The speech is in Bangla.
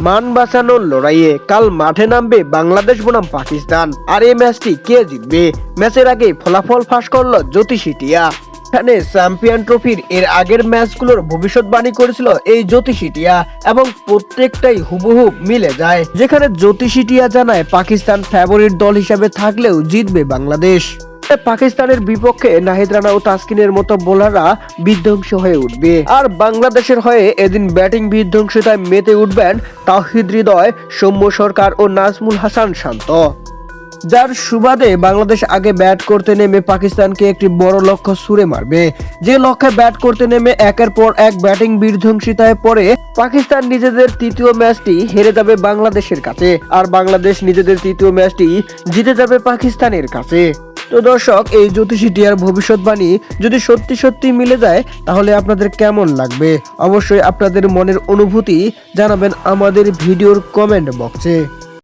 মান বাঁচানোর লড়াইয়ে কাল মাঠে নামবে বাংলাদেশ বনাম পাকিস্তান। আর এই ম্যাচটি কে জিতবে? ম্যাচের আগে ফলাফল ফাঁস করলো জ্যোতিষী টিয়া। এখানে চ্যাম্পিয়ন ট্রফির এর আগের ম্যাচগুলোর ভবিষ্যৎবাণী করেছিল এই জ্যোতিষী টিয়া এবং প্রত্যেকটাই হুবহু মিলে যায়। যেখানে জ্যোতিষী টিয়া জানায় পাকিস্তান ফেভারিট দল হিসেবে থাকলেও জিতবে বাংলাদেশ। পাকিস্তানের বিপক্ষে নাহিদ রানা ও তাসকিনের মতো বোলাররা বিধ্বংসী হয়ে উঠবে। আর বাংলাদেশের হয়ে এদিন ব্যাটিং বিধ্বংসিতায় মেতে উঠবেন তাওহিদ হৃদয়, সৌম্য সরকার ও নাজমুল হাসান শান্ত। যার সুবাদে বাংলাদেশ আগে ব্যাট করতে নেমে পাকিস্তানকে একটি বড় লক্ষ্য ছুড়ে মারবে। যে লক্ষ্যে ব্যাট করতে নেমে একের পর এক ব্যাটিং বিধ্বংসিতায় পড়ে পাকিস্তান নিজেদের তৃতীয় ম্যাচটি হেরে যাবে বাংলাদেশের কাছে, আর বাংলাদেশ নিজেদের তৃতীয় ম্যাচটি জিতে যাবে পাকিস্তানের কাছে। তো দর্শক, এই জ্যোতিষী টিয়ার ভবিষ্যৎবাণী যদি সত্যি সত্যি মিলে যায় তাহলে আপনাদের কেমন লাগবে? অবশ্যই আপনাদের মনের অনুভূতি জানাবেন আমাদের ভিডিওর কমেন্ট বক্সে।